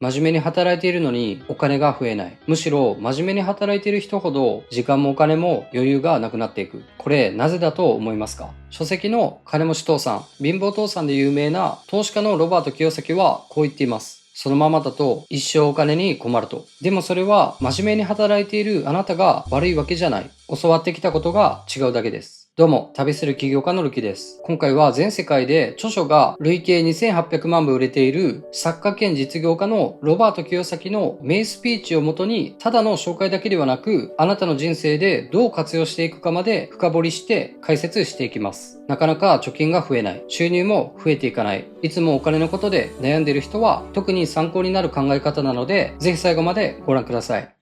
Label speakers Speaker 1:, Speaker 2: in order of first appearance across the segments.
Speaker 1: 真面目に働いているのにお金が増えない。むしろ真面目に働いている人ほど時間もお金も余裕がなくなっていく。これなぜだと思いますか？書籍の金持ち父さん、貧乏父さんで有名な投資家のロバート清崎はこう言っています。そのままだと一生お金に困ると。でもそれは真面目に働いているあなたが悪いわけじゃない。教わってきたことが違うだけです。どうも、旅する起業家のルキです。今回は全世界で著書が累計2800万部売れている作家兼実業家のロバート清崎の名スピーチをもとに、ただの紹介だけではなく、あなたの人生でどう活用していくかまで深掘りして解説していきます。なかなか貯金が増えない。収入も増えていかない。いつもお金のことで悩んでいる人は特に参考になる考え方なので、ぜひ最後までご覧ください。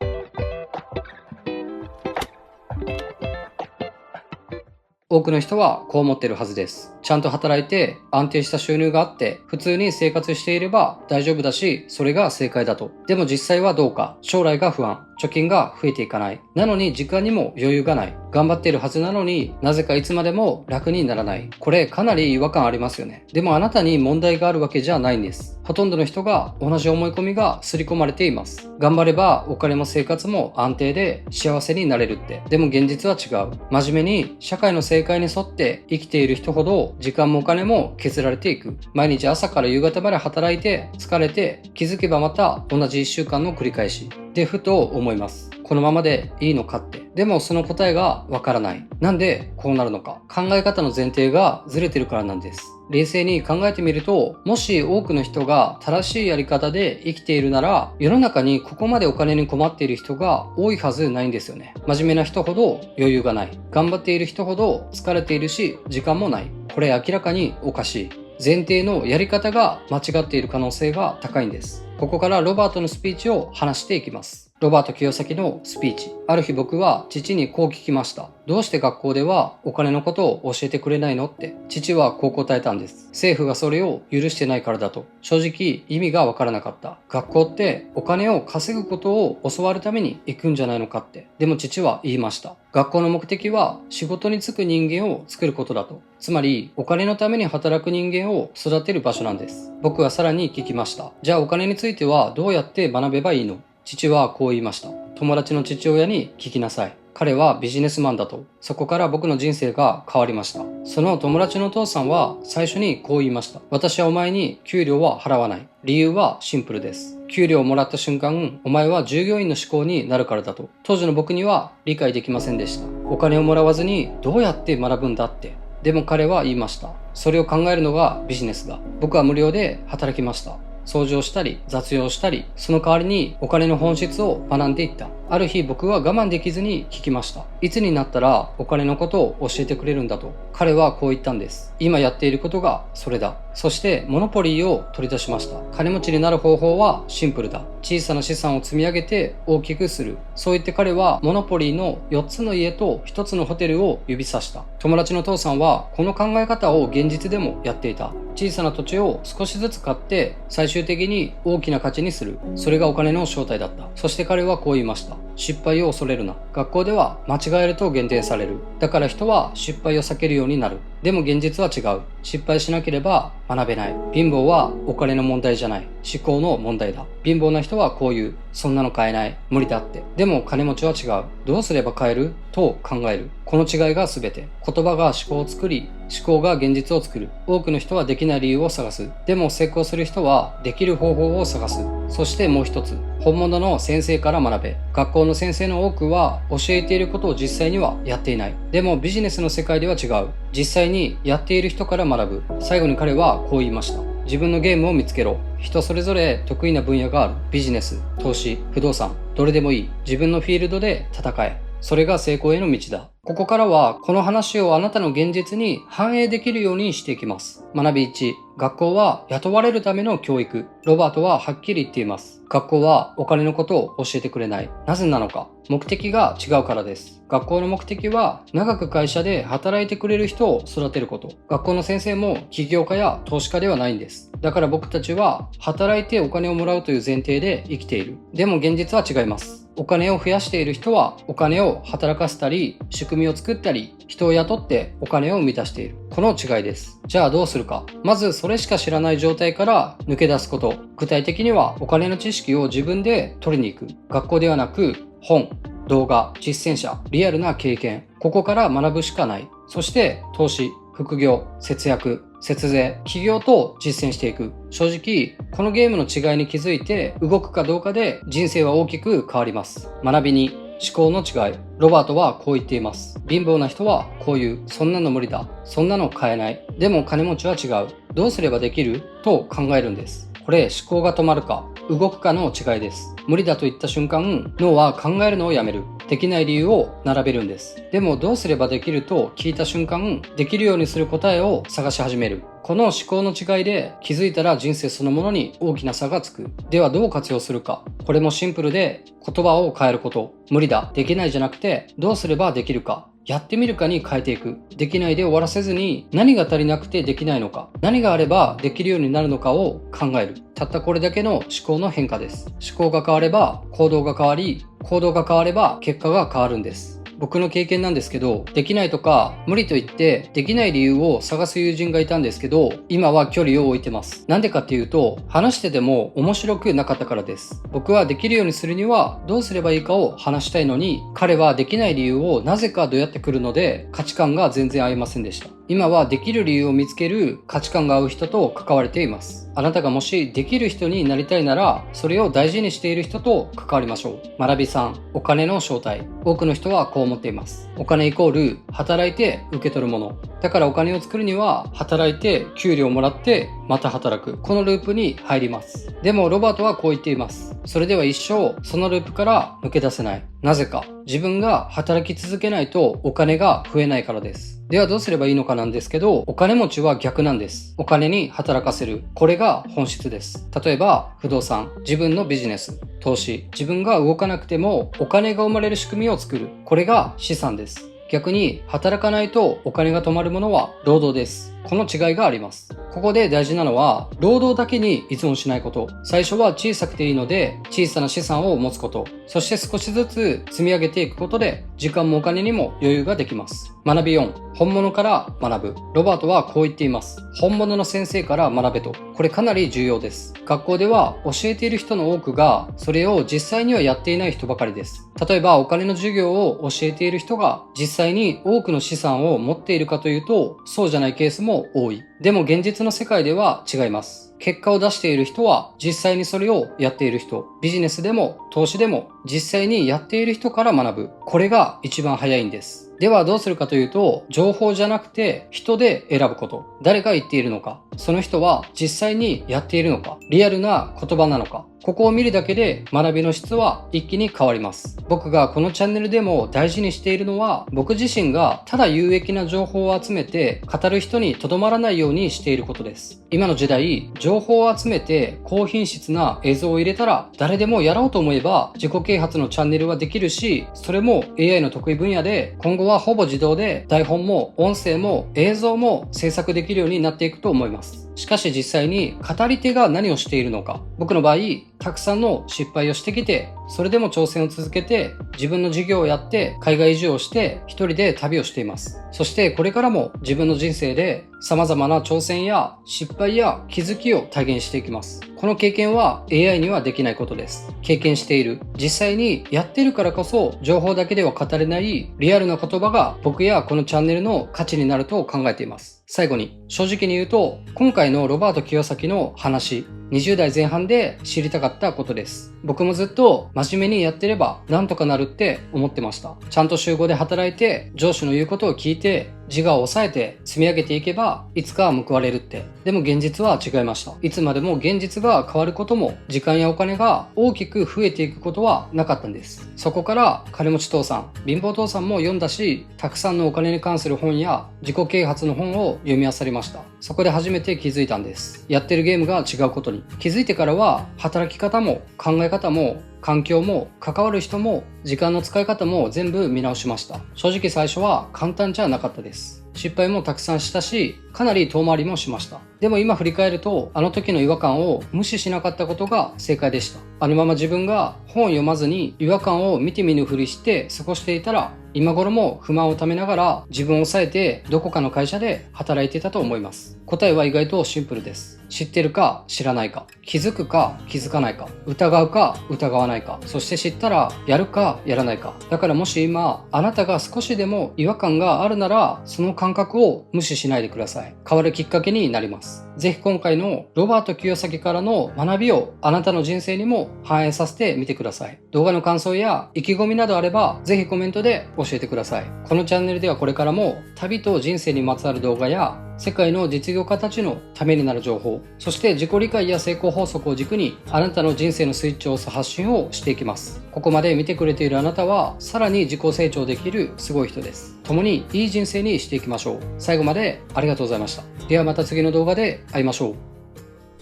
Speaker 1: 多くの人はこう思ってるはずです。ちゃんと働いて安定した収入があって普通に生活していれば大丈夫だし、それが正解だと。でも実際はどうか。将来が不安。貯金が増えていかない。なのに時間にも余裕がない。頑張っているはずなのになぜかいつまでも楽にならない。これかなり違和感ありますよね。でもあなたに問題があるわけじゃないんです。ほとんどの人が同じ思い込みが刷り込まれています。頑張ればお金も生活も安定で幸せになれるって。でも現実は違う。真面目に社会の正解に沿って生きている人ほど時間もお金も削られていく。毎日朝から夕方まで働いて疲れて気づけばまた同じ1週間の繰り返し。でふと思います。このままでいいのかって。でもその答えがわからない。なんでこうなるのか。考え方の前提がずれてるからなんです。冷静に考えてみると、もし多くの人が正しいやり方で生きているなら、世の中にここまでお金に困っている人が多いはずないんですよね。真面目な人ほど余裕がない。頑張っている人ほど疲れているし、時間もない。これ明らかにおかしい。前提のやり方が間違っている可能性が高いんです。ここからロバートのスピーチを話していきます。ロバート清崎のスピーチ。ある日僕は父にこう聞きました。どうして学校ではお金のことを教えてくれないのって。父はこう答えたんです。政府がそれを許してないからだと。正直意味がわからなかった。学校ってお金を稼ぐことを教わるために行くんじゃないのかって。でも父は言いました。学校の目的は仕事に就く人間を作ることだと。つまりお金のために働く人間を育てる場所なんです。僕はさらに聞きました。じゃあお金についてはどうやって学べばいいの？父はこう言いました。友達の父親に聞きなさい。彼はビジネスマンだと。そこから僕の人生が変わりました。その友達の父さんは最初にこう言いました。私はお前に給料は払わない。理由はシンプルです。給料をもらった瞬間、お前は従業員の思考になるからだと。当時の僕には理解できませんでした。お金をもらわずにどうやって学ぶんだって。でも彼は言いました。それを考えるのがビジネスだ。僕は無料で働きました。掃除をしたり雑用をしたり、その代わりにお金の本質を学んでいった。ある日僕は我慢できずに聞きました。いつになったらお金のことを教えてくれるんだと。彼はこう言ったんです。今やっていることがそれだ。そしてモノポリーを取り出しました。金持ちになる方法はシンプルだ。小さな資産を積み上げて大きくする。そう言って彼はモノポリーの4つの家と1つのホテルを指さした。友達の父さんはこの考え方を現実でもやっていた。小さな土地を少しずつ買って最終的に大きな価値にする。それがお金の正体だった。そして彼はこう言いました。失敗を恐れるな。学校では間違えると減点される。だから人は失敗を避けるようになる。でも現実は違う。失敗しなければ学べない。貧乏はお金の問題じゃない。思考の問題だ。貧乏な人はこう言う。そんなの買えない。無理だって。でも金持ちは違う。どうすれば買えると考える。この違いが全て。言葉が思考を作り、思考が現実を作る。多くの人はできない理由を探す。でも成功する人はできる方法を探す。そしてもう一つ。本物の先生から学べ。学校の先生の多くは教えていることを実際にはやっていない。でもビジネスの世界では違う。実際にやっている人から学ぶ。最後に彼はこう言いました。自分のゲームを見つけろ。人それぞれ得意な分野がある。ビジネス、投資、不動産、どれでもいい。自分のフィールドで戦え。それが成功への道だ。ここからはこの話をあなたの現実に反映できるようにしていきます。学び1、学校は雇われるための教育。ロバートははっきり言っています。学校はお金のことを教えてくれない。なぜなのか。目的が違うからです。学校の目的は長く会社で働いてくれる人を育てること。学校の先生も起業家や投資家ではないんです。だから僕たちは働いてお金をもらうという前提で生きている。でも現実は違います。お金を増やしている人はお金を働かせたり仕組みを作ったり、人を雇ってお金を生み出している。この違いです。じゃあどうするか。まずそれしか知らない状態から抜け出すこと。具体的にはお金の知識を自分で取りに行く。学校ではなく本、動画、実践者、リアルな経験。ここから学ぶしかない。そして投資、副業、節約、節税、起業と実践していく。正直、このゲームの違いに気づいて動くかどうかで人生は大きく変わります。学びに、思考の違い。ロバートはこう言っています。貧乏な人はこういう、そんなの無理だ。そんなの買えない。でも金持ちは違う。どうすればできると考えるんです。これ思考が止まるか、動くかの違いです。無理だと言った瞬間、脳は考えるのをやめる。できない理由を並べるんです。でもどうすればできると聞いた瞬間、できるようにする答えを探し始める。この思考の違いで気づいたら人生そのものに大きな差がつく。ではどう活用するか。これもシンプルで言葉を変えること。無理だ、できないじゃなくてどうすればできるか。やってみるかに変えていく。できないで終わらせずに何が足りなくてできないのか。何があればできるようになるのかを考える。たったこれだけの思考の変化です。思考が変われば行動が変わり、行動が変われば結果が変わるんです。僕の経験なんですけど、できないとか無理と言ってできない理由を探す友人がいたんですけど、今は距離を置いてます。なんでかっていうと、話してても面白くなかったからです。僕はできるようにするにはどうすればいいかを話したいのに、彼はできない理由をなぜかどうやってくるので価値観が全然合いませんでした。今はできる理由を見つける価値観が合う人と関われています。あなたがもしできる人になりたいなら、それを大事にしている人と関わりましょう。学び3、お金の正体。多くの人はこう思っています。お金イコール働いて受け取るもの。だからお金を作るには働いて給料をもらってまた働く。このループに入ります。でもロバートはこう言っています。それでは一生そのループから抜け出せない。なぜか。自分が働き続けないとお金が増えないからです。ではどうすればいいのかなんですけど、お金持ちは逆なんです。お金に働かせる。これが本質です。例えば不動産、自分のビジネス、投資。自分が動かなくてもお金が生まれる仕組みを作る。これが資産です。逆に働かないとお金が止まるものは労働です。この違いがあります。ここで大事なのは労働だけに依存しないこと。最初は小さくていいので小さな資産を持つこと。そして少しずつ積み上げていくことで時間もお金にも余裕ができます。学び4、本物から学ぶ。ロバートはこう言っています。本物の先生から学べと。これかなり重要です。学校では教えている人の多くがそれを実際にはやっていない人ばかりです。例えばお金の授業を教えている人が実際に多くの資産を持っているかというとそうじゃないケースも多い。でも現実の世界では違います。結果を出している人は実際にそれをやっている人。ビジネスでも投資でも実際にやっている人から学ぶ。これが一番早いんです。ではどうするかというと、情報じゃなくて人で選ぶこと。誰が言っているのか。その人は実際にやっているのか。リアルな言葉なのか。ここを見るだけで学びの質は一気に変わります。僕がこのチャンネルでも大事にしているのは、僕自身がただ有益な情報を集めて語る人にとどまらないようにしていることです。今の時代、情報を集めて高品質な映像を入れたら誰でもやろうと思えば自己啓発のチャンネルはできるし、それも AI の得意分野で今後はほぼ自動で台本も音声も映像も制作できるようになっていくと思います。しかし実際に語り手が何をしているのか。僕の場合、たくさんの失敗をしてきて、それでも挑戦を続けて、自分の事業をやって海外移住をして一人で旅をしています。そしてこれからも自分の人生で様々な挑戦や失敗や気づきを体現していきます。この経験は AI にはできないことです。経験している。実際にやっているからこそ情報だけでは語れないリアルな言葉が僕やこのチャンネルの価値になると考えています。最後に正直に言うと、今回のロバート清崎の話、20代前半で知りたかったことです。僕もずっと真面目にやってればなんとかなるって思ってました。ちゃんと週5で働いて上司の言うことを聞いて自我を抑えて積み上げていけばいつかは報われるって。でも現実は違いました。いつまでも現実が変わることも時間やお金が大きく増えていくことはなかったんです。そこから金持ち父さん、貧乏父さんも読んだし、たくさんのお金に関する本や自己啓発の本を読み漁りました。そこで初めて気づいたんです。やってるゲームが違うことに。気づいてからは働き方も考え方も環境も関わる人も時間の使い方も全部見直しました。正直最初は簡単じゃなかったです。失敗もたくさんしたし、かなり遠回りもしました。でも今振り返ると、あの時の違和感を無視しなかったことが正解でした。あのまま自分が本を読まずに違和感を見て見ぬふりして過ごしていたら、今頃も不満をためながら自分を抑えてどこかの会社で働いていたと思います。答えは意外とシンプルです。知ってるか知らないか、気づくか気づかないか、疑うか疑わないか、そして知ったらやるかやらないか。だからもし今あなたが少しでも違和感があるなら、その感覚を無視しないでください。変わるきっかけになります。ぜひ今回のロバート清崎からの学びをあなたの人生にも反映させてみてください。動画の感想や意気込みなどあればぜひコメントで教えてください。このチャンネルではこれからも旅と人生にまつわる動画や世界の実業家たちのためになる情報、そして自己理解や成功法則を軸にあなたの人生のスイッチを押す発信をしていきます。ここまで見てくれているあなたはさらに自己成長できるすごい人です。共にいい人生にしていきましょう。最後までありがとうございました。ではまた次の動画で会いましょう。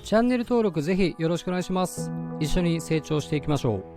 Speaker 1: チャンネル登録ぜひよろしくお願いします。一緒に成長していきましょう。